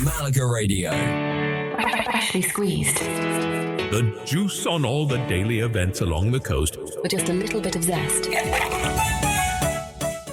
Malaga Radio. Freshly squeezed. The juice on all the daily events along the coast. With just a little bit of zest.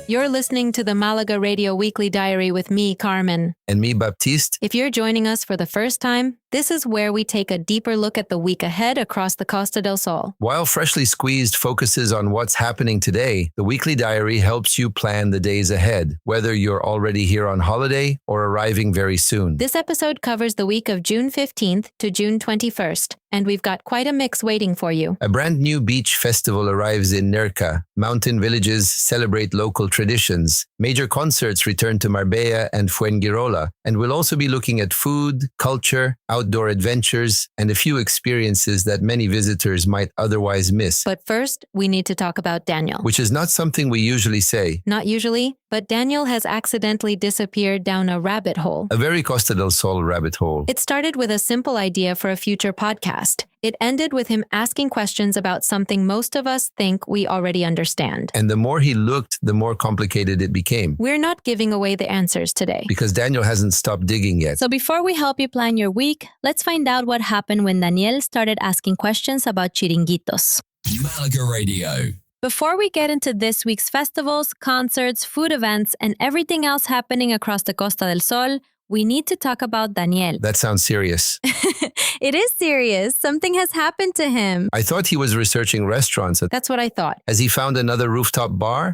You're listening to the Malaga Radio Weekly Diary with me, Carmen. And me, Baptiste. If you're joining us for the first time, this is where we take a deeper look at the week ahead across the Costa del Sol. While Freshly Squeezed focuses on what's happening today, the Weekly Diary helps you plan the days ahead, whether you're already here on holiday or arriving very soon. This episode covers the week of June 15th to June 21st, and we've got quite a mix waiting for you. A brand new beach festival arrives in Nerja. Mountain villages celebrate local traditions. Major concerts return to Marbella and Fuengirola, and we'll also be looking at food, culture, outdoor adventures, and a few experiences that many visitors might otherwise miss. But first, we need to talk about Daniel. Which is not something we usually say. Not usually, but Daniel has accidentally disappeared down a rabbit hole. A very Costa del Sol rabbit hole. It started with a simple idea for a future podcast. It ended with him asking questions about something most of us think we already understand. And the more he looked, the more complicated it became. We're not giving away the answers today. Because Daniel hasn't stopped digging yet. So before we help you plan your week, let's find out what happened when Daniel started asking questions about chiringuitos. Malaga Radio. Before we get into this week's festivals, concerts, food events, and everything else happening across the Costa del Sol, we need to talk about Daniel. That sounds serious. It is serious. Something has happened to him. I thought he was researching restaurants. That's what I thought. Has he found another rooftop bar?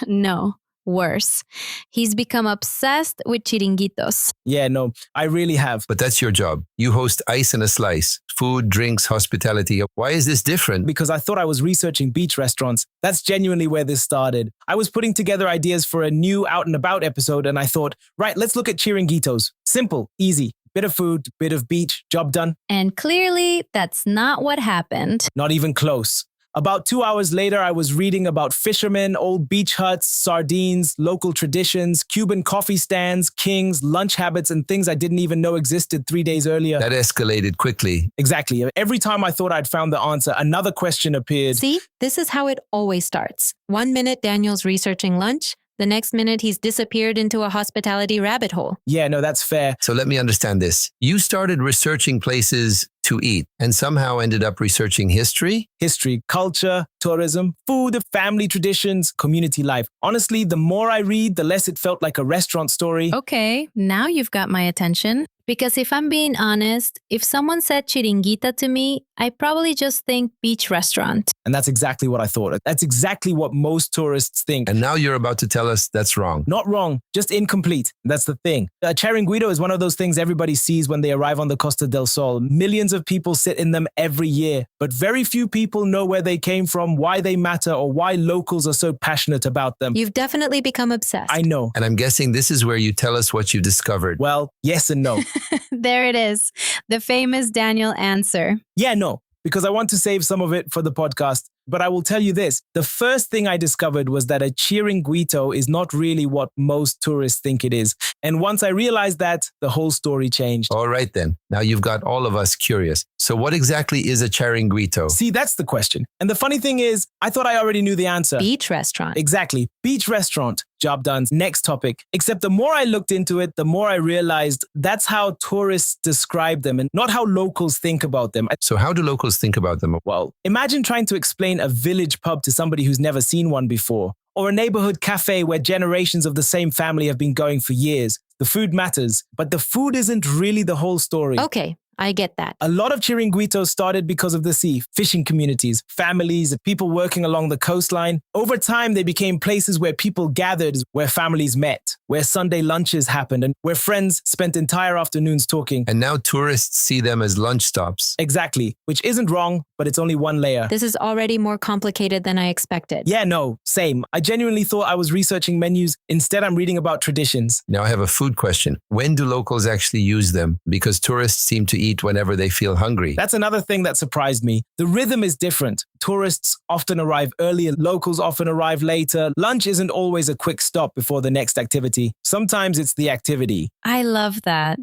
No. Worse. He's become obsessed with chiringuitos. Yeah, no, I really have. But that's your job. You host Ice and a Slice. Food, drinks, hospitality. Why is this different? Because I thought I was researching beach restaurants. That's genuinely where this started. I was putting together ideas for a new Out and About episode, and I thought, right, let's look at chiringuitos. Simple, easy. Bit of food, bit of beach, job done. And clearly, that's not what happened. Not even close. About 2 hours later, I was reading about fishermen, old beach huts, sardines, local traditions, Cuban coffee stands, kings, lunch habits, and things I didn't even know existed 3 days earlier. That escalated quickly. Exactly. Every time I thought I'd found the answer, another question appeared. See, this is how it always starts. 1 minute, Daniel's researching lunch. The next minute, he's disappeared into a hospitality rabbit hole. Yeah, no, that's fair. So let me understand this. You started researching places to eat and somehow ended up researching history? History, culture, tourism, food, family traditions, community life. Honestly, the more I read, the less it felt like a restaurant story. Okay, now you've got my attention. Because if I'm being honest, if someone said chiringuita to me, I probably just think beach restaurant. And that's exactly what I thought. That's exactly what most tourists think. And now you're about to tell us that's wrong. Not wrong, just incomplete. That's the thing. A chiringuito is one of those things everybody sees when they arrive on the Costa del Sol. Millions of people sit in them every year, but very few people know where they came from, why they matter, or why locals are so passionate about them. You've definitely become obsessed. I know. And I'm guessing this is where you tell us what you discovered. Well, yes and no. There it is. The famous Daniel answer. Yeah, no, because I want to save some of it for the podcast. But I will tell you this, the first thing I discovered was that a chiringuito is not really what most tourists think it is. And once I realized that, the whole story changed. All right then. Now you've got all of us curious. So what exactly is a chiringuito? See, that's the question. And the funny thing is, I thought I already knew the answer. Beach restaurant. Exactly. Beach restaurant. Job done. Next topic. Except the more I looked into it, the more I realized that's how tourists describe them and not how locals think about them. So how do locals think about them? Well, imagine trying to explain a village pub to somebody who's never seen one before, or a neighborhood cafe where generations of the same family have been going for years. The food matters, but the food isn't really the whole story. Okay, I get that. A lot of chiringuitos started because of the sea, fishing communities, families, people working along the coastline. Over time, they became places where people gathered, where families met, where Sunday lunches happened, and where friends spent entire afternoons talking. And now tourists see them as lunch stops. Exactly, which isn't wrong, but it's only one layer. This is already more complicated than I expected. Yeah, no, same. I genuinely thought I was researching menus. Instead, I'm reading about traditions. Now I have a food question. When do locals actually use them? Because tourists seem to eat whenever they feel hungry. That's another thing that surprised me. The rhythm is different. Tourists often arrive earlier, locals often arrive later. Lunch isn't always a quick stop before the next activity. Sometimes it's the activity. I love that.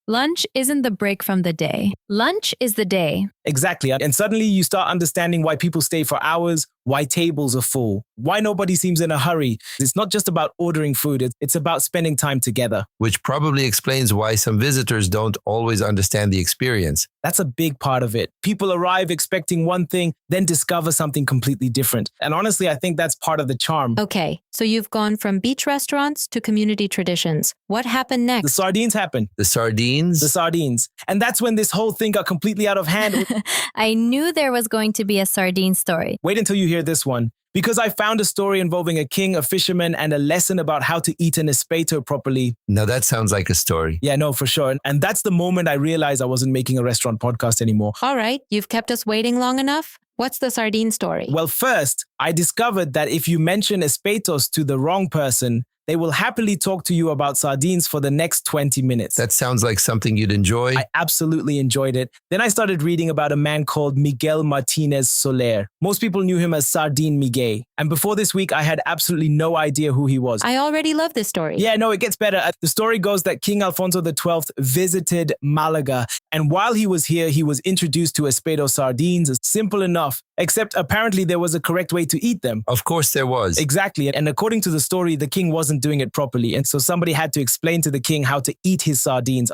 Lunch isn't the break from the day. Lunch is the day. Exactly. And suddenly you start understanding why people stay for hours, why tables are full, why nobody seems in a hurry. It's not just about ordering food, it's about spending time together. Which probably explains why some visitors don't always understand the experience. That's a big part of it. People arrive expecting one thing, then discover something completely different. And honestly, I think that's part of the charm. Okay, so you've gone from beach restaurants to community traditions. What happened next? The sardines happened. The sardines? The sardines. And that's when this whole thing got completely out of hand. I knew there was going to be a sardine story. Wait until you hear this one. Because I found a story involving a king, a fisherman, and a lesson about how to eat an espeto properly. Now that sounds like a story. Yeah, no, for sure. And that's the moment I realized I wasn't making a restaurant podcast anymore. All right, you've kept us waiting long enough. What's the sardine story? Well, first, I discovered that if you mention espetos to the wrong person, they will happily talk to you about sardines for the next 20 minutes. That sounds like something you'd enjoy. I absolutely enjoyed it. Then I started reading about a man called Miguel Martinez Soler. Most people knew him as Sardine Miguel. And before this week, I had absolutely no idea who he was. I already love this story. Yeah, no, it gets better. The story goes that King Alfonso XII visited Malaga. And while he was here, he was introduced to espeto sardines. Simple enough. Except apparently there was a correct way to eat them. Of course there was. Exactly. And according to the story, the king wasn't doing it properly. And so somebody had to explain to the king how to eat his sardines.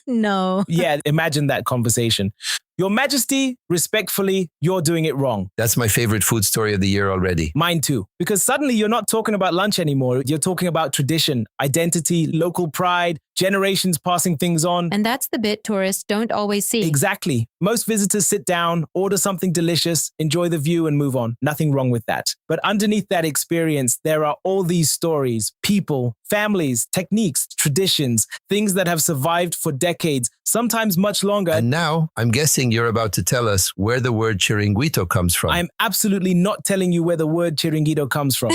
No. Yeah, imagine that conversation. Your Majesty, respectfully, you're doing it wrong. That's my favorite food story of the year already. Mine too. Because suddenly you're not talking about lunch anymore. You're talking about tradition, identity, local pride, generations passing things on. And that's the bit tourists don't always see. Exactly. Most visitors sit down, order something delicious, enjoy the view and move on. Nothing wrong with that. But underneath that experience, there are all these stories, people, families, techniques, traditions, things that have survived for decades, sometimes much longer. And now, I'm guessing you're about to tell us where the word chiringuito comes from. I'm absolutely not telling you where the word chiringuito comes from.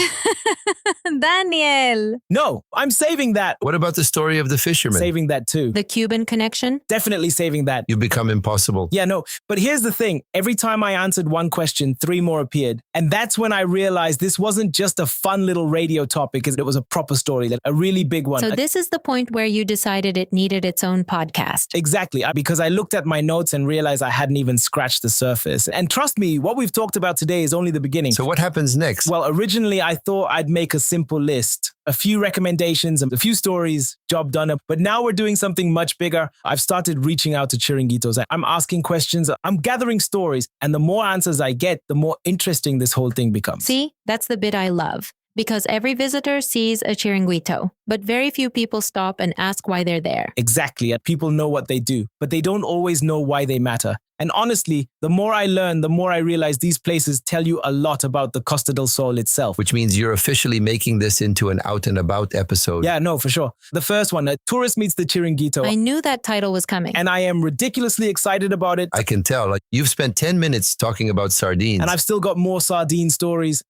Daniel. No, I'm saving that. What about the story of the fisherman? Saving that too. The Cuban connection? Definitely saving that. You become impossible. Yeah, no, but here's the thing. Every time I answered one question, 3 more appeared. And that's when I realized this wasn't just a fun little radio topic, it was a proper story, a really big one. So this is the point where you decided it needed its own podcast. Exactly, because I looked at my notes and realized I hadn't even scratched the surface. And trust me, what we've talked about today is only the beginning. So what happens next? Well, originally I thought I'd make a simple list, a few recommendations, a few stories, job done. But now we're doing something much bigger. I've started reaching out to chiringuitos. I'm asking questions, I'm gathering stories. And the more answers I get, the more interesting this whole thing becomes. See, that's the bit I love. Because every visitor sees a chiringuito, but very few people stop and ask why they're there. Exactly. People know what they do, but they don't always know why they matter. And honestly, the more I learn, the more I realize these places tell you a lot about the Costa del Sol itself. Which means you're officially making this into an out and about episode. Yeah, no, for sure. The first one, Tourist Meets The Chiringuito. I knew that title was coming. And I am ridiculously excited about it. I can tell. You've spent 10 minutes talking about sardines. And I've still got more sardine stories.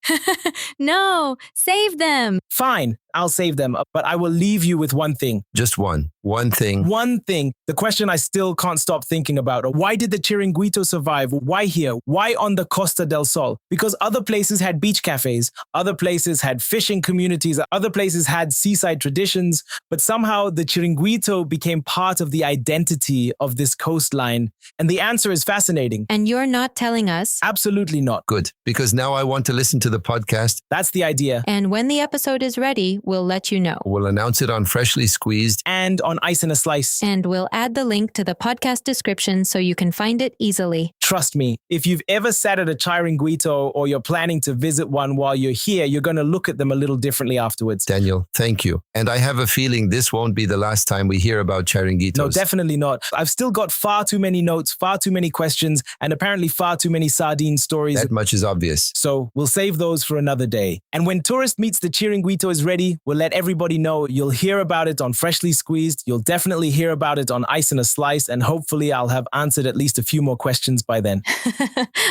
No, save them. Fine, I'll save them. But I will leave you with one thing. Just one. One thing. One thing. The question I still can't stop thinking about. Why did the chiringuito survive? Why here? Why on the Costa del Sol? Because other places had beach cafes. Other places had fishing communities. Other places had seaside traditions. But somehow the chiringuito became part of the identity of this coastline. And the answer is fascinating. And you're not telling us? Absolutely not. Good. Because now I want to listen to the podcast. That's the idea. And when the episode is ready, we'll let you know. We'll announce it on Freshly Squeezed. And on Ice in a Slice. And we'll add the link to the podcast description so you can find it easily. Trust me, if you've ever sat at a chiringuito or you're planning to visit one while you're here, you're going to look at them a little differently afterwards. Daniel, thank you. And I have a feeling this won't be the last time we hear about chiringuitos. No, definitely not. I've still got far too many notes, far too many questions, and apparently far too many sardine stories. That much is obvious. So we'll save those for another day. And when Tourist Meets The Chiringuito is ready, we'll let everybody know. You'll hear about it on Freshly Squeezed. You'll definitely hear about it on Ice in a Slice. And hopefully I'll have answered at least a few more questions by then.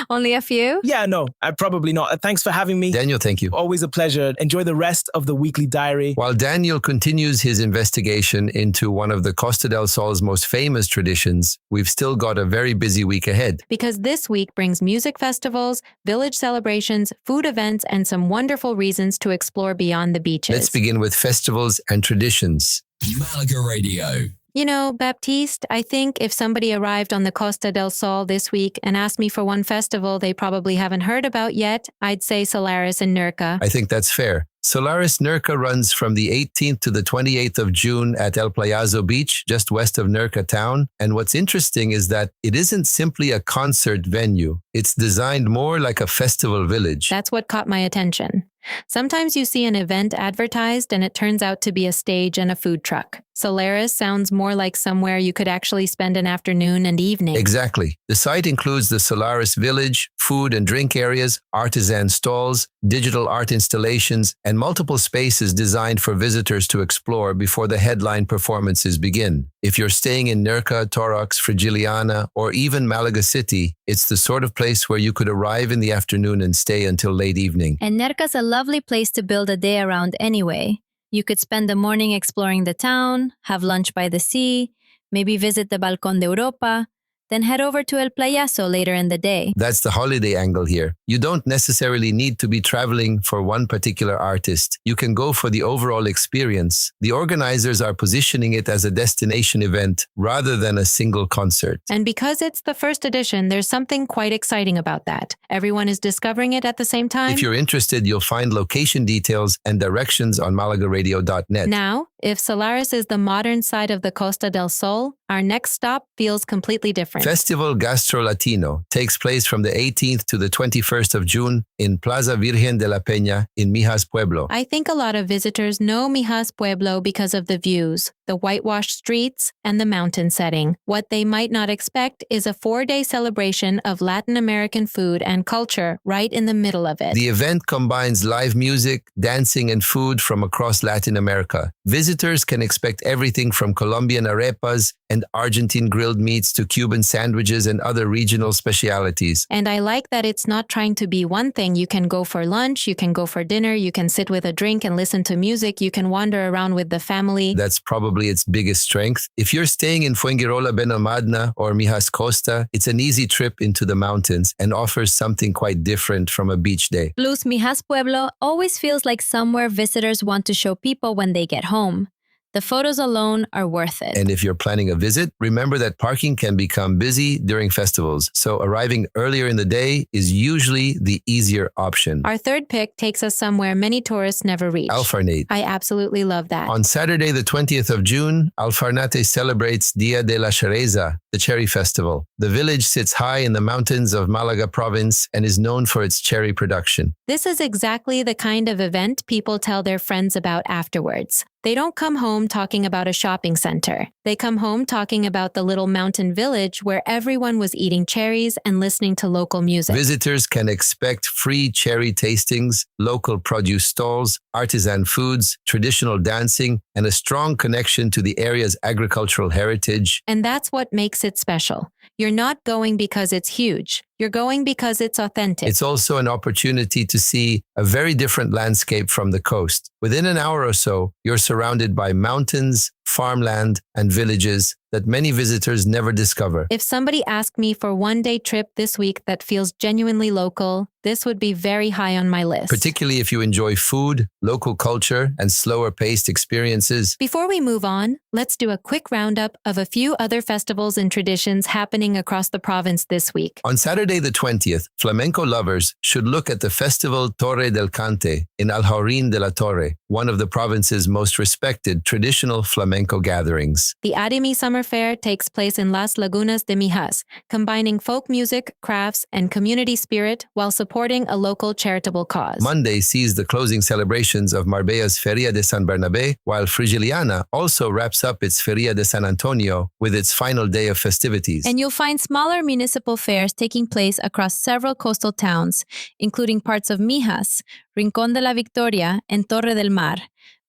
Only a few? Yeah, no, probably not. Thanks for having me. Daniel, thank you. Always a pleasure. Enjoy the rest of the weekly diary. While Daniel continues his investigation into one of the Costa del Sol's most famous traditions, we've still got a very busy week ahead. Because this week brings music festivals, village celebrations, food events, and some wonderful reasons to explore beyond the beaches. Let's begin with festivals and traditions. Malaga Radio. You know, Baptiste, I think if somebody arrived on the Costa del Sol this week and asked me for one festival they probably haven't heard about yet, I'd say Solaris Nerja. I think that's fair. Solaris Nerja runs from the 18th to the 28th of June at El Playazo Beach, just west of Nerja town. And what's interesting is that it isn't simply a concert venue. It's designed more like a festival village. That's what caught my attention. Sometimes you see an event advertised and it turns out to be a stage and a food truck. Solaris sounds more like somewhere you could actually spend an afternoon and evening. Exactly. The site includes the Solaris Village, food and drink areas, artisan stalls, digital art installations, and multiple spaces designed for visitors to explore before the headline performances begin. If you're staying in Nerja, Torcal, Frigiliana, or even Malaga City, it's the sort of place where you could arrive in the afternoon and stay until late evening. And Nerja's a lovely place to build a day around anyway. You could spend the morning exploring the town, have lunch by the sea, maybe visit the Balcón de Europa, then head over to El Playazo later in the day. That's the holiday angle here. You don't necessarily need to be traveling for one particular artist. You can go for the overall experience. The organizers are positioning it as a destination event rather than a single concert. And because it's the first edition, there's something quite exciting about that. Everyone is discovering it at the same time. If you're interested, you'll find location details and directions on malagaradio.net. Now, if Solaris is the modern side of the Costa del Sol, our next stop feels completely different. Festival Gastro Latino takes place from the 18th to the 21st of June in Plaza Virgen de la Peña in Mijas Pueblo. I think a lot of visitors know Mijas Pueblo because of the views, the whitewashed streets, and the mountain setting. What they might not expect is a 4-day celebration of Latin American food and culture right in the middle of it. The event combines live music, dancing, and food from across Latin America. Visitors can expect everything from Colombian arepas and Argentine grilled meats to Cuban sandwiches and other regional specialities. And I like that it's not trying to be one thing. You can go for lunch, you can go for dinner, you can sit with a drink and listen to music, you can wander around with the family. That's probably its biggest strength. If you're staying in Fuengirola, Benalmádena, or Mijas Costa, it's an easy trip into the mountains and offers something quite different from a beach day. Plus, Mijas Pueblo always feels like somewhere visitors want to show people when they get home. The photos alone are worth it. And if you're planning a visit, remember that parking can become busy during festivals, so arriving earlier in the day is usually the easier option. Our third pick takes us somewhere many tourists never reach. Alfarnate. I absolutely love that. On Saturday, the 20th of June, Alfarnate celebrates Dia de la Cereza, the cherry festival. The village sits high in the mountains of Malaga Province and is known for its cherry production. This is exactly the kind of event people tell their friends about afterwards. They don't come home talking about a shopping center. They come home talking about the little mountain village where everyone was eating cherries and listening to local music. Visitors can expect free cherry tastings, local produce stalls, artisan foods, traditional dancing, and a strong connection to the area's agricultural heritage. And that's what makes it special. You're not going because it's huge. You're going because it's authentic. It's also an opportunity to see a very different landscape from the coast. Within an hour or so, you're surrounded by mountains, farmland, and villages that many visitors never discover. If somebody asked me for one-day trip this week that feels genuinely local, this would be very high on my list. Particularly if you enjoy food, local culture, and slower-paced experiences. Before we move on, let's do a quick roundup of a few other festivals and traditions happening across the province this week. On Saturday the 20th, flamenco lovers should look at the festival Torre del Cante in Alhaurín de la Torre, one of the province's most respected traditional flamenco gatherings. The Adimi Summer Fair takes place in Las Lagunas de Mijas, combining folk music, crafts, and community spirit while supporting a local charitable cause. Monday sees the closing celebrations of Marbella's Feria de San Bernabé, while Frigiliana also wraps up its Feria de San Antonio with its final day of festivities. And you'll find smaller municipal fairs taking place across several coastal towns, including parts of Mijas, Rincón de la Victoria, and Torre del Mar,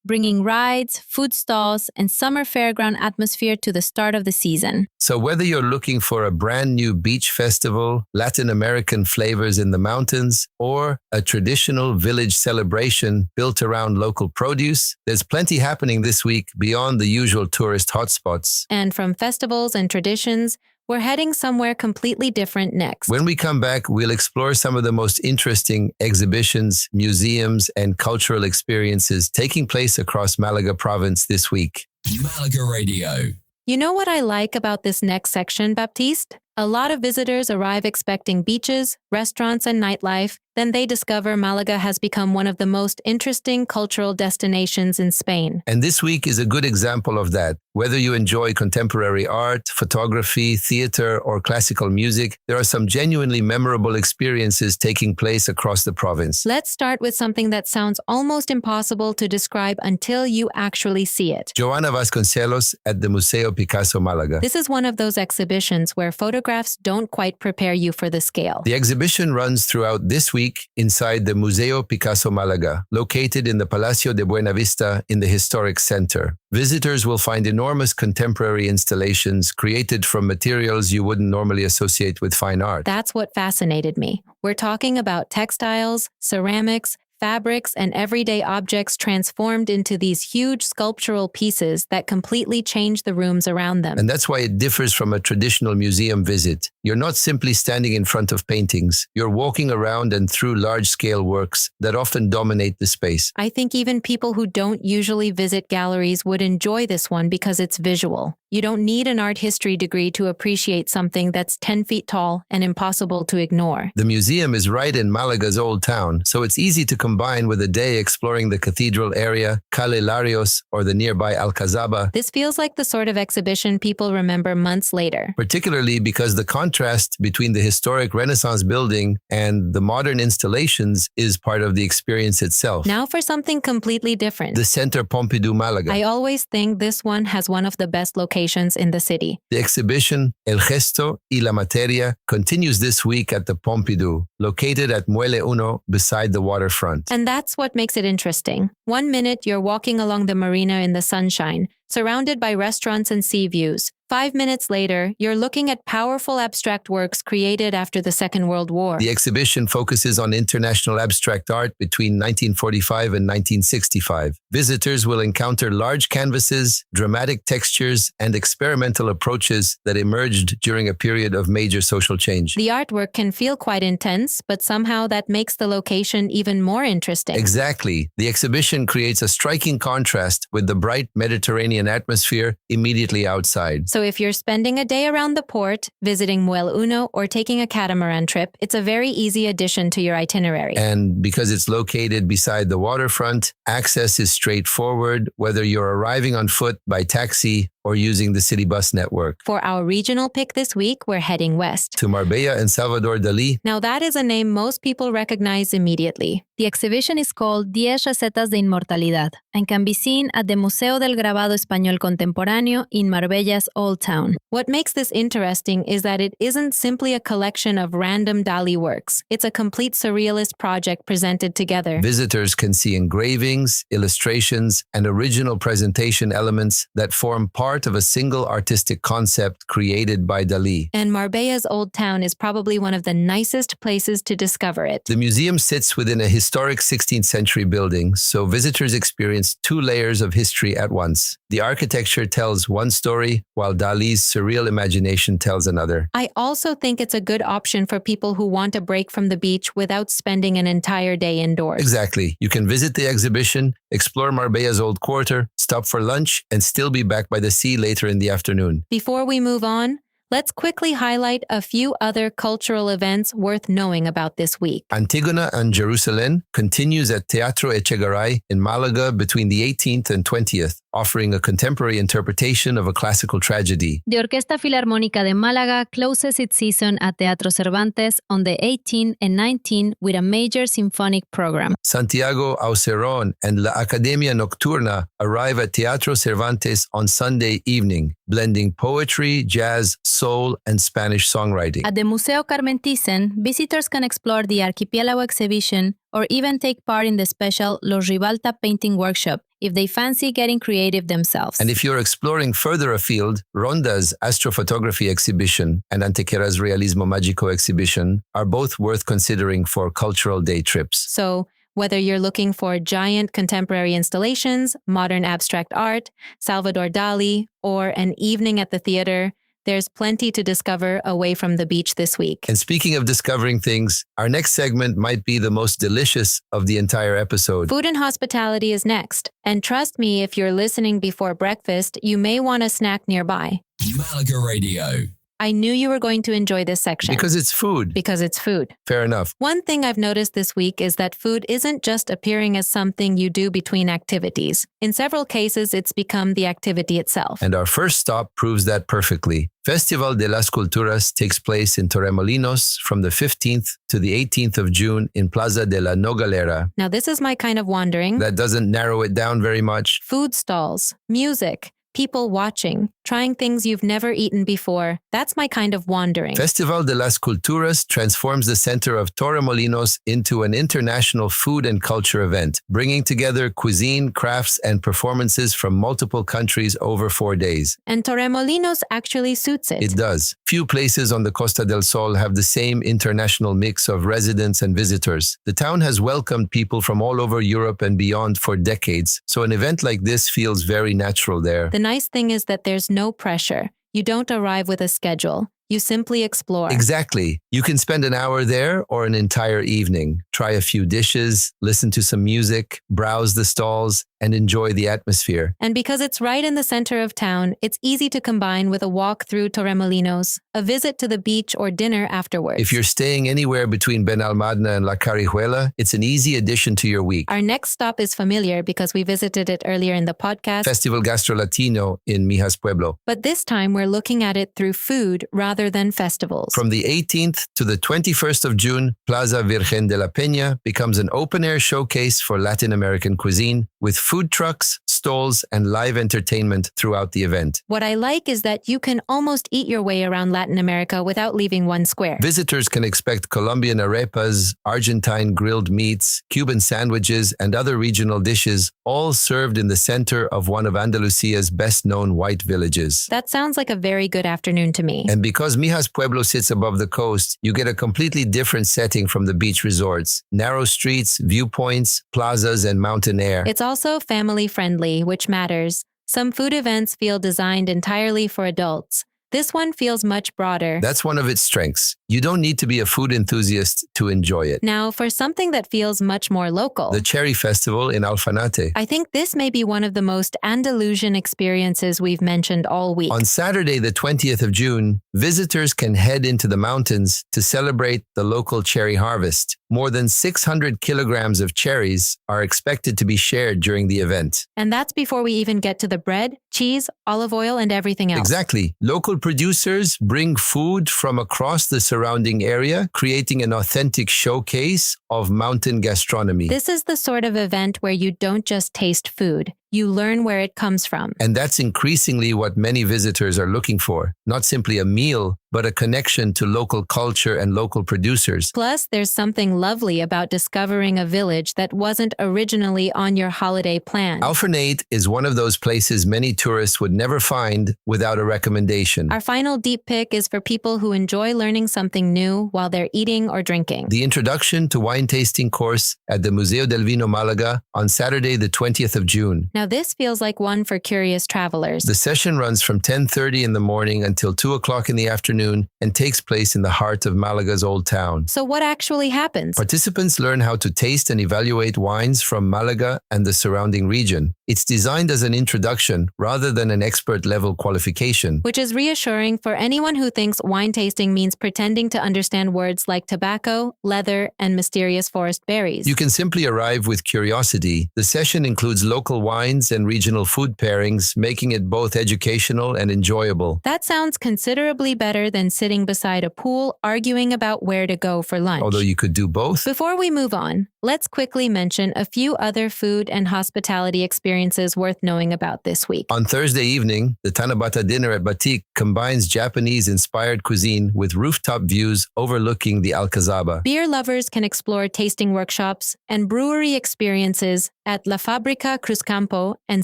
bringing rides, food stalls, and summer fairground atmosphere to the start of the season. So whether you're looking for a brand new beach festival, Latin American flavors in the mountains, or a traditional village celebration built around local produce, there's plenty happening this week beyond the usual tourist hotspots. And from festivals and traditions, we're heading somewhere completely different next. When we come back, we'll explore some of the most interesting exhibitions, museums, and cultural experiences taking place across Malaga Province this week. Malaga Radio. You know what I like about this next section, Baptiste? A lot of visitors arrive expecting beaches, restaurants, and nightlife. Then they discover Malaga has become one of the most interesting cultural destinations in Spain. And this week is a good example of that. Whether you enjoy contemporary art, photography, theater, or classical music, there are some genuinely memorable experiences taking place across the province. Let's start with something that sounds almost impossible to describe until you actually see it. Joana Vasconcelos at the Museo Picasso Málaga. This is one of those exhibitions where photographs don't quite prepare you for the scale. The exhibition runs throughout this week inside the Museo Picasso Málaga, located in the Palacio de Buenavista in the historic center. Visitors will find enormous contemporary installations created from materials you wouldn't normally associate with fine art. That's what fascinated me. We're talking about textiles, ceramics, fabrics, and everyday objects transformed into these huge sculptural pieces that completely change the rooms around them. And that's why it differs from a traditional museum visit. You're not simply standing in front of paintings. You're walking around and through large-scale works that often dominate the space. I think even people who don't usually visit galleries would enjoy this one because it's visual. You don't need an art history degree to appreciate something that's 10 feet tall and impossible to ignore. The museum is right in Malaga's old town, so it's easy to combine with a day exploring the cathedral area, Calle Larios, or the nearby Alcazaba. This feels like the sort of exhibition people remember months later. Particularly because the contrast between the historic Renaissance building and the modern installations is part of the experience itself. Now for something completely different. The Centre Pompidou Malaga. I always think this one has one of the best locations in the city. The exhibition El Gesto y la Materia continues this week at the Pompidou, located at Muelle Uno beside the waterfront. And that's what makes it interesting. 1 minute you're walking along the marina in the sunshine, surrounded by restaurants and sea views. 5 minutes later, you're looking at powerful abstract works created after the Second World War. The exhibition focuses on international abstract art between 1945 and 1965. Visitors will encounter large canvases, dramatic textures, and experimental approaches that emerged during a period of major social change. The artwork can feel quite intense, but somehow that makes the location even more interesting. Exactly. The exhibition creates a striking contrast with the bright Mediterranean atmosphere immediately outside. So if you're spending a day around the port, visiting Muelle Uno, or taking a catamaran trip, it's a very easy addition to your itinerary. And because it's located beside the waterfront, access is straightforward, whether you're arriving on foot, by taxi, or using the city bus network. For our regional pick this week, we're heading west to Marbella and Salvador Dalí. Now that is a name most people recognize immediately. The exhibition is called 10 Recetas de Inmortalidad and can be seen at the Museo del Grabado Español Contemporáneo in Marbella's Old Town. What makes this interesting is that it isn't simply a collection of random Dalí works. It's a complete surrealist project presented together. Visitors can see engravings, illustrations, and original presentation elements that form part of a single artistic concept created by Dalí. And Marbella's Old Town is probably one of the nicest places to discover it. The museum sits within a historic 16th century building, so visitors experience 2 layers of history at once. The architecture tells one story, while Dalí's surreal imagination tells another. I also think it's a good option for people who want a break from the beach without spending an entire day indoors. Exactly. You can visit the exhibition, explore Marbella's old quarter, stop for lunch, and still be back by the sea later in the afternoon. Before we move on, let's quickly highlight a few other cultural events worth knowing about this week. Antigona and Jerusalem continues at Teatro Echegaray in Malaga between the 18th and 20th, offering a contemporary interpretation of a classical tragedy. The Orquesta Filarmónica de Málaga closes its season at Teatro Cervantes on the 18th and 19th with a major symphonic program. Santiago Aucerón and La Academia Nocturna arrive at Teatro Cervantes on Sunday evening, blending poetry, jazz, soul, and Spanish songwriting. At the Museo Carmen Thyssen, visitors can explore the Archipelago exhibition or even take part in the special Los Ribalta painting workshop if they fancy getting creative themselves. And if you're exploring further afield, Ronda's astrophotography exhibition and Antequera's Realismo Mágico exhibition are both worth considering for cultural day trips. So, whether you're looking for giant contemporary installations, modern abstract art, Salvador Dalí, or an evening at the theater, There's plenty to discover away from the beach this week. And speaking of discovering things, our next segment might be the most delicious of the entire episode. Food and hospitality is next. And trust me, if you're listening before breakfast, you may want a snack nearby. Malaga Radio. I knew you were going to enjoy this section. Because it's food. Because it's food. Fair enough. One thing I've noticed this week is that food isn't just appearing as something you do between activities. In several cases, it's become the activity itself. And our first stop proves that perfectly. Festival de las Culturas takes place in Torremolinos from the 15th to the 18th of June in Plaza de la Nogalera. Now, this is my kind of wandering. That doesn't narrow it down very much. Food stalls, music, people watching, trying things you've never eaten before. That's my kind of wandering. Festival de las Culturas transforms the center of Torremolinos into an international food and culture event, bringing together cuisine, crafts, and performances from multiple countries over 4 days. And Torremolinos actually suits it. It does. Few places on the Costa del Sol have the same international mix of residents and visitors. The town has welcomed people from all over Europe and beyond for decades, so an event like this feels very natural there. The nice thing is that there's no pressure. You don't arrive with a schedule. You simply explore. Exactly. You can spend an hour there or an entire evening. Try a few dishes, listen to some music, browse the stalls, and enjoy the atmosphere. And because it's right in the center of town, it's easy to combine with a walk through Torremolinos, a visit to the beach, or dinner afterwards. If you're staying anywhere between Benalmádena and La Carihuela, it's an easy addition to your week. Our next stop is familiar because we visited it earlier in the podcast. Festival Gastro Latino in Mijas Pueblo. But this time we're looking at it through food rather than festivals. From the 18th to the 21st of June, Plaza Virgen de la Peña becomes an open-air showcase for Latin American cuisine with food trucks, stalls, and live entertainment throughout the event. What I like is that you can almost eat your way around Latin America without leaving one square. Visitors can expect Colombian arepas, Argentine grilled meats, Cuban sandwiches, and other regional dishes, all served in the center of one of Andalusia's best-known white villages. That sounds like a very good afternoon to me. And because Mijas Pueblo sits above the coast, you get a completely different setting from the beach resorts. Narrow streets, viewpoints, plazas, and mountain air. It's also family-friendly, which matters. Some food events feel designed entirely for adults. This one feels much broader. That's one of its strengths. You don't need to be a food enthusiast to enjoy it. Now, for something that feels much more local. The Cherry Festival in Alfarnate. I think this may be one of the most Andalusian experiences we've mentioned all week. On Saturday, the 20th of June, visitors can head into the mountains to celebrate the local cherry harvest. More than 600 kilograms of cherries are expected to be shared during the event. And that's before we even get to the bread, cheese, olive oil, and everything else. Exactly. Local producers bring food from across the surrounding area, creating an authentic showcase of mountain gastronomy. This is the sort of event where you don't just taste food. You learn where it comes from. And that's increasingly what many visitors are looking for. Not simply a meal, but a connection to local culture and local producers. Plus, there's something lovely about discovering a village that wasn't originally on your holiday plan. Alfarnate is one of those places many tourists would never find without a recommendation. Our final deep pick is for people who enjoy learning something new while they're eating or drinking. The introduction to wine tasting course at the Museo del Vino Málaga on Saturday, the 20th of June. Now, this feels like one for curious travelers. The session runs from 10:30 in the morning until 2 o'clock in the afternoon and takes place in the heart of Malaga's old town. So what actually happens? Participants learn how to taste and evaluate wines from Malaga and the surrounding region. It's designed as an introduction rather than an expert-level qualification. Which is reassuring for anyone who thinks wine tasting means pretending to understand words like tobacco, leather, and mysterious forest berries. You can simply arrive with curiosity. The session includes local wines and regional food pairings, making it both educational and enjoyable. That sounds considerably better than sitting beside a pool arguing about where to go for lunch. Although you could do both. Before we move on, let's quickly mention a few other food and hospitality experiences worth knowing about this week. On Thursday evening, the Tanabata dinner at Batik combines Japanese-inspired cuisine with rooftop views overlooking the Alcazaba. Beer lovers can explore tasting workshops and brewery experiences at La Fábrica Cruzcampo and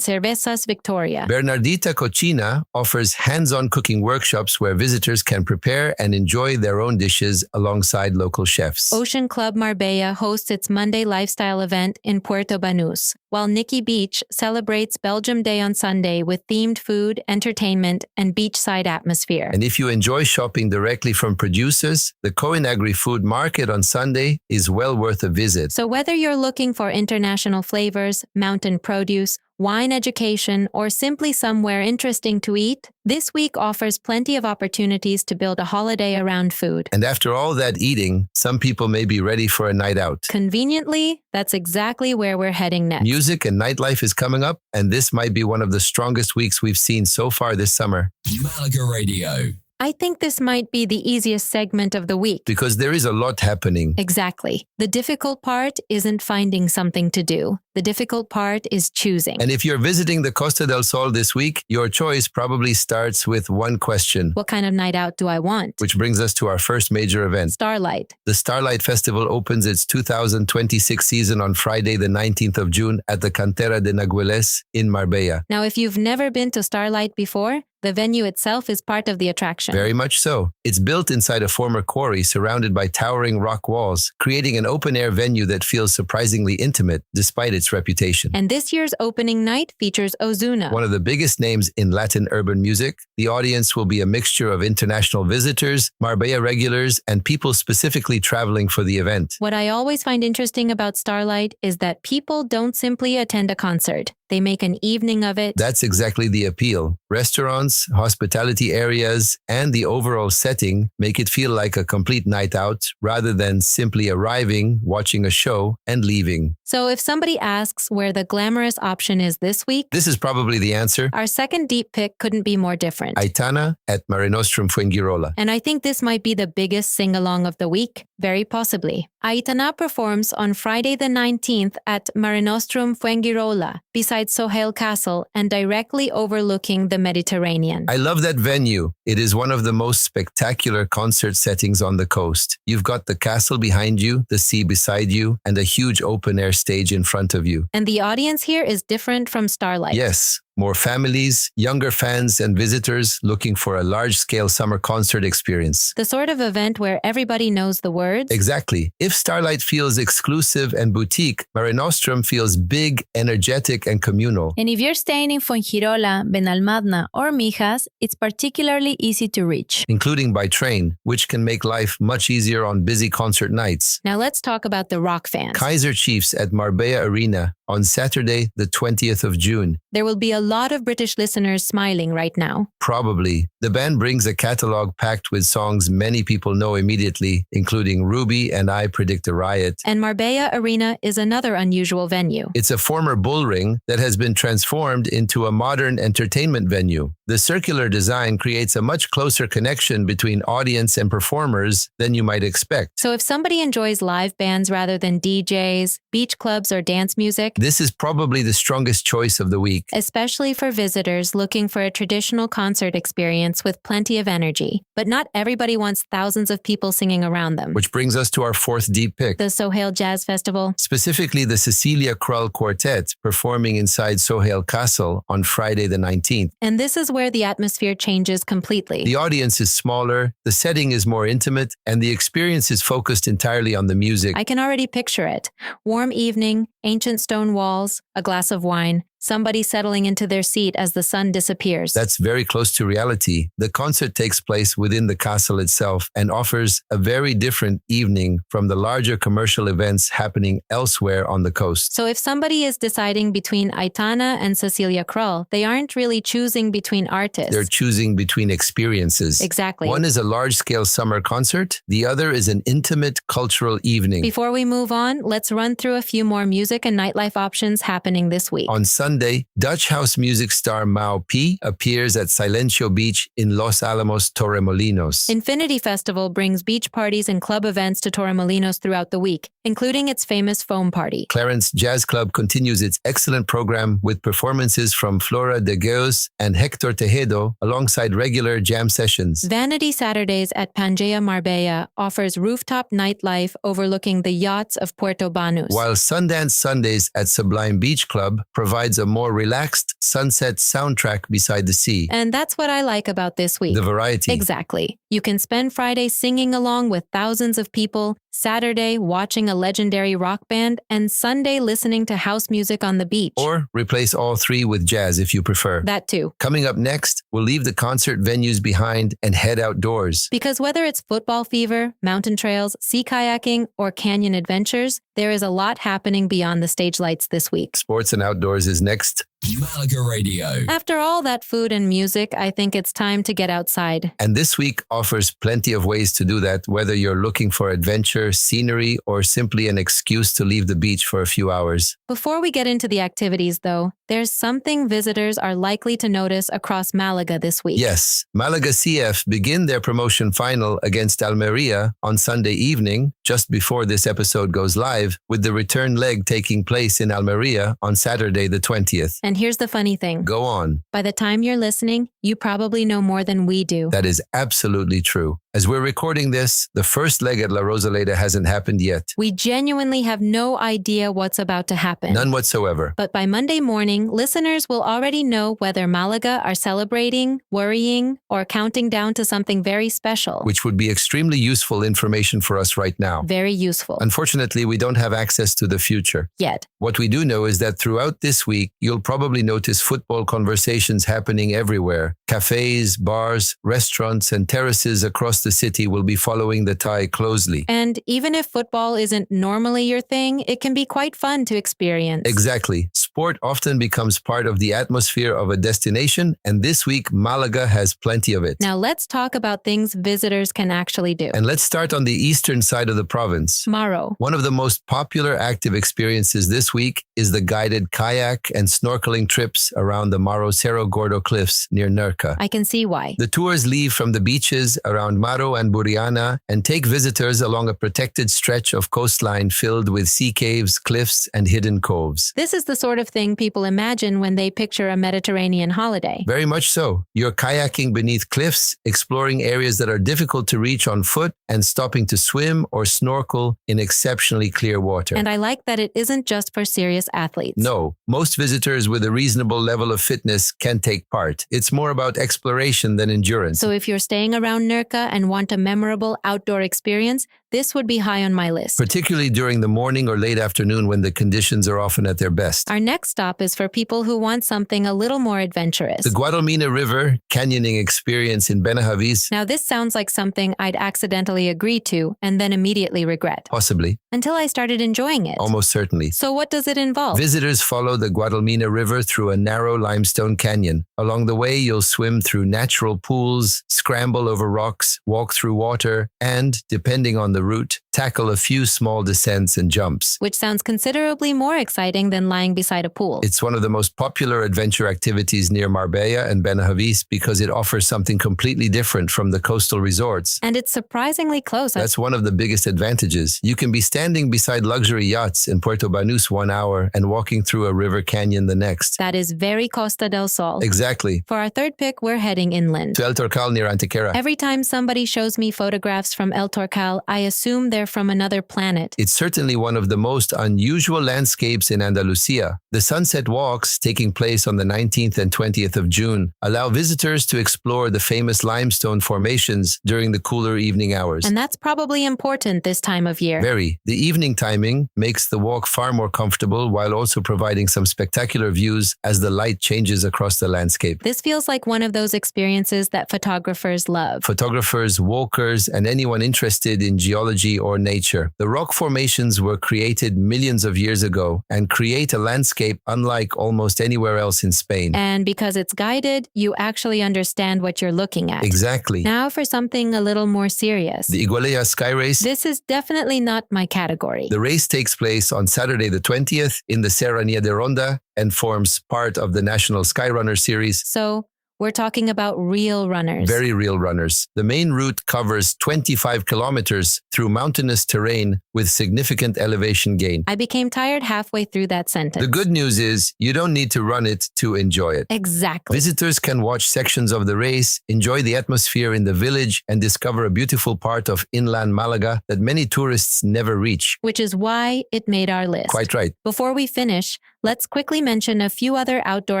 Cervezas Victoria. Bernardita Cocina offers hands-on cooking workshops where visitors can prepare and enjoy their own dishes alongside local chefs. Ocean Club Marbella hosts its Monday lifestyle event in Puerto Banús. while Nikki Beach celebrates Belgium Day on Sunday with themed food, entertainment, and beachside atmosphere. And if you enjoy shopping directly from producers, the Coin Agri-Food Market on Sunday is well worth a visit. So whether you're looking for international flavors, mountain produce, wine education, or simply somewhere interesting to eat, this week offers plenty of opportunities to build a holiday around food. And after all that eating, some people may be ready for a night out. Conveniently, that's exactly where we're heading next. Music and nightlife is coming up, and this might be one of the strongest weeks we've seen so far this summer. Malaga Radio. I think this might be the easiest segment of the week. Because there is a lot happening. Exactly. The difficult part isn't finding something to do. The difficult part is choosing. And if you're visiting the Costa del Sol this week, your choice probably starts with one question. What kind of night out do I want? Which brings us to our first major event. Starlight. The Starlight Festival opens its 2026 season on Friday, the 19th of June at the Cantera de Nagueles in Marbella. Now, if you've never been to Starlight before, the venue itself is part of the attraction. Very much so. It's built inside a former quarry surrounded by towering rock walls, creating an open-air venue that feels surprisingly intimate despite its reputation. And this year's opening night features Ozuna, one of the biggest names in Latin urban music. The audience will be a mixture of international visitors, Marbella regulars, and people specifically traveling for the event. What I always find interesting about Starlight is that people don't simply attend a concert. They make an evening of it. That's exactly the appeal. Restaurants, hospitality areas, and the overall setting make it feel like a complete night out rather than simply arriving, watching a show, and leaving. So if somebody asks where the glamorous option is this week, this is probably the answer. Our second deep pick couldn't be more different. Aitana at Mare Nostrum Fuengirola. And I think this might be the biggest sing-along of the week, very possibly. Aitana performs on Friday the 19th at Mare Nostrum Fuengirola, beside Sohail Castle and directly overlooking the Mediterranean. I love that venue. It is one of the most spectacular concert settings on the coast. You've got the castle behind you, the sea beside you, and a huge open-air stage in front of you. And the audience here is different from Starlight. Yes. More families, younger fans, and visitors looking for a large-scale summer concert experience. The sort of event where everybody knows the words. Exactly. If Starlight feels exclusive and boutique, Mare Nostrum feels big, energetic, and communal. And if you're staying in Fuengirola, Benalmádena, or Mijas, it's particularly easy to reach. Including by train, which can make life much easier on busy concert nights. Now let's talk about the rock fans. Kaiser Chiefs at Marbella Arena on Saturday, the 20th of June. There will be a lot of British listeners smiling right now. Probably. The band brings a catalog packed with songs many people know immediately, including Ruby and I Predict a Riot. And Marbella Arena is another unusual venue. It's a former bull ring that has been transformed into a modern entertainment venue. The circular design creates a much closer connection between audience and performers than you might expect. So if somebody enjoys live bands rather than DJs, beach clubs, or dance music, this is probably the strongest choice of the week. Especially for visitors looking for a traditional concert experience with plenty of energy. But not everybody wants thousands of people singing around them. Which brings us to our fourth deep pick. The Sohail Jazz Festival. Specifically the Cecilia Krull Quartet performing inside Sohail Castle on Friday the 19th. And this is where the atmosphere changes completely. The audience is smaller, the setting is more intimate, and the experience is focused entirely on the music. I can already picture it. Warm evening, ancient stone walls, a glass of wine, somebody settling into their seat as the sun disappears. That's very close to reality. The concert takes place within the castle itself and offers a very different evening from the larger commercial events happening elsewhere on the coast. So if somebody is deciding between Aitana and Cecilia Krull, they aren't really choosing between artists. They're choosing between experiences. Exactly. One is a large-scale summer concert. The other is an intimate cultural evening. Before we move on, let's run through a few more music and nightlife options happening this week. On Sunday, Dutch house music star Mau P appears at Silencio Beach in Los Alamos, Torremolinos. Infinity Festival brings beach parties and club events to Torremolinos throughout the week, including its famous foam party. Clarence Jazz Club continues its excellent program with performances from Flora de Geus and Hector Tejedo alongside regular jam sessions. Vanity Saturdays at Pangea Marbella offers rooftop nightlife overlooking the yachts of Puerto Banús. While Sundance Sundays at Sublime Beach Club provides a more relaxed sunset soundtrack beside the sea. And that's what I like about this week. The variety. Exactly. You can spend Friday singing along with thousands of people, Saturday watching a legendary rock band, and Sunday listening to house music on the beach. Or replace all three with jazz if you prefer. That too. Coming up next, we'll leave the concert venues behind and head outdoors. Because whether it's football fever, mountain trails, sea kayaking, or canyon adventures, there is a lot happening beyond the stage lights this week. Sports and outdoors is next. Malaga Radio. After all that food and music, I think it's time to get outside. And this week offers plenty of ways to do that, whether you're looking for adventure, scenery, or simply an excuse to leave the beach for a few hours. Before we get into the activities, though, there's something visitors are likely to notice across Malaga this week. Yes, Malaga CF begin their promotion final against Almeria on Sunday evening, just before this episode goes live, with the return leg taking place in Almeria on Saturday the 20th. And here's the funny thing. Go on. By the time you're listening, you probably know more than we do. That is absolutely true. As we're recording this, the first leg at La Rosaleda hasn't happened yet. We genuinely have no idea what's about to happen. None whatsoever. But by Monday morning, listeners will already know whether Malaga are celebrating, worrying, or counting down to something very special. Which would be extremely useful information for us right now. Very useful. Unfortunately, we don't have access to the future. Yet. What we do know is that throughout this week, you'll probably notice football conversations happening everywhere. Cafes, bars, restaurants, and terraces across the city will be following the tie closely. And even if football isn't normally your thing, it can be quite fun to experience. Exactly. Sport often becomes part of the atmosphere of a destination, and this week, Malaga has plenty of it. Now let's talk about things visitors can actually do. And let's start on the eastern side of the province. Maro. One of the most popular active experiences this week is the guided kayak and snorkeling trips around the Maro Cerro Gordo cliffs near Nerja. I can see why. The tours leave from the beaches around Maro and Buriana and take visitors along a protected stretch of coastline filled with sea caves, cliffs, and hidden coves. This is the sort of thing people imagine when they picture a Mediterranean holiday. Very much so. You're kayaking beneath cliffs, exploring areas that are difficult to reach on foot, and stopping to swim or snorkel in exceptionally clear water. And I like that it isn't just for serious athletes. No, most visitors with a reasonable level of fitness can take part. It's more about exploration than endurance. So if you're staying around Nerja and want a memorable outdoor experience, this would be high on my list. Particularly during the morning or late afternoon when the conditions are often at their best. Our next stop is for people who want something a little more adventurous. The Guadalmina River canyoning experience in Benahavis. Now this sounds like something I'd accidentally agree to and then immediately regret. Possibly. Until I started enjoying it. Almost certainly. So what does it involve? Visitors follow the Guadalmina River through a narrow limestone canyon. Along the way, you'll swim through natural pools, scramble over rocks, walk through water, and, depending on the route, tackle a few small descents and jumps. Which sounds considerably more exciting than lying beside a pool. It's one of the most popular adventure activities near Marbella and Benahavis because it offers something completely different from the coastal resorts. And it's surprisingly close. That's one of the biggest advantages. You can be standing beside luxury yachts in Puerto Banús 1 hour and walking through a river canyon the next. That is very Costa del Sol. Exactly. For our third pick, we're heading inland. To El Torcal near Antequera. Every time somebody shows me photographs from El Torcal, I assume they're from another planet. It's certainly one of the most unusual landscapes in Andalusia. The sunset walks, taking place on the 19th and 20th of June, allow visitors to explore the famous limestone formations during the cooler evening hours. And that's probably important this time of year. Very. The evening timing makes the walk far more comfortable while also providing some spectacular views as the light changes across the landscape. This feels like one of those experiences that photographers love. Photographers, walkers, and anyone interested in geology or nature. The rock formations were created millions of years ago and create a landscape unlike almost anywhere else in Spain. And because it's guided, you actually understand what you're looking at. Exactly. Now for something a little more serious. The Igualea Sky Race. This is definitely not my category. The race takes place on Saturday the 20th in the Serranía de Ronda and forms part of the National Skyrunner Series. So, We're talking about real runners. Very real runners. The main route covers 25 kilometers through mountainous terrain with significant elevation gain. I became tired halfway through that sentence. The good news is you don't need to run it to enjoy it. Exactly. Visitors can watch sections of the race, enjoy the atmosphere in the village, and discover a beautiful part of inland Malaga that many tourists never reach. Which is why it made our list. Quite right. Before we finish, let's quickly mention a few other outdoor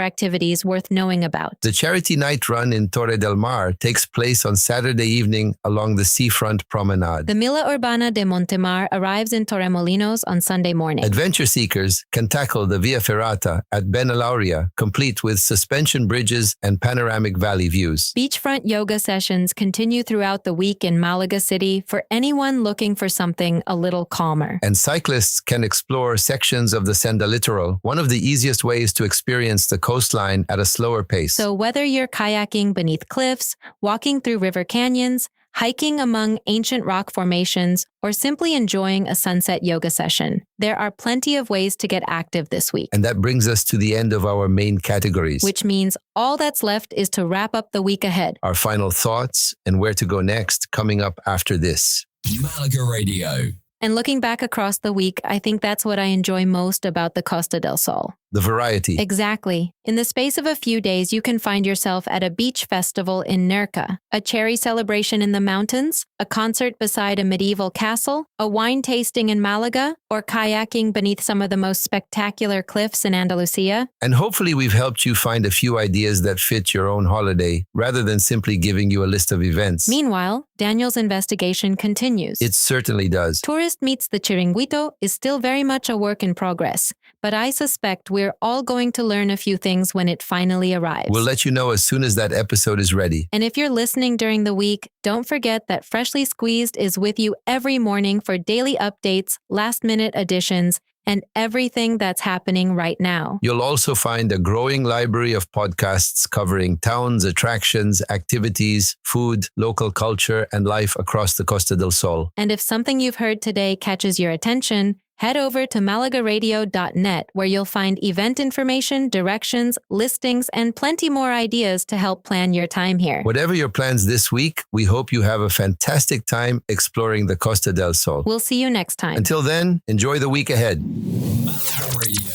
activities worth knowing about. The charity night run in Torre del Mar takes place on Saturday evening along the seafront promenade. The Milla Urbana de Montemar arrives in Torremolinos on Sunday morning. Adventure seekers can tackle the Via Ferrata at Benalauria, complete with suspension bridges and panoramic valley views. Beachfront yoga sessions continue throughout the week in Malaga City for anyone looking for something a little calmer. And cyclists can explore sections of the Senda Littoral, one of the easiest ways to experience the coastline at a slower pace. So whether you're kayaking beneath cliffs, walking through river canyons, hiking among ancient rock formations, or simply enjoying a sunset yoga session, there are plenty of ways to get active this week. And that brings us to the end of our main categories. Which means all that's left is to wrap up the week ahead. Our final thoughts and where to go next coming up after this. Malaga Radio. And looking back across the week, I think that's what I enjoy most about the Costa del Sol. The variety. Exactly. In the space of a few days, you can find yourself at a beach festival in Nerja, a cherry celebration in the mountains, a concert beside a medieval castle, a wine tasting in Malaga, or kayaking beneath some of the most spectacular cliffs in Andalusia. And hopefully we've helped you find a few ideas that fit your own holiday, rather than simply giving you a list of events. Meanwhile, Daniel's investigation continues. It certainly does. Tourist Meets The Chiringuito is still very much a work in progress, but I suspect we're all going to learn a few things when it finally arrives. We'll let you know as soon as that episode is ready. And if you're listening during the week, don't forget that Freshly Squeezed is with you every morning for daily updates, last-minute additions, and everything that's happening right now. You'll also find a growing library of podcasts covering towns, attractions, activities, food, local culture, and life across the Costa del Sol. And if something you've heard today catches your attention, head over to malagaradio.net, where you'll find event information, directions, listings, and plenty more ideas to help plan your time here. Whatever your plans this week, we hope you have a fantastic time exploring the Costa del Sol. We'll see you next time. Until then, enjoy the week ahead. Malaga Radio.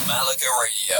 Malaga Radio.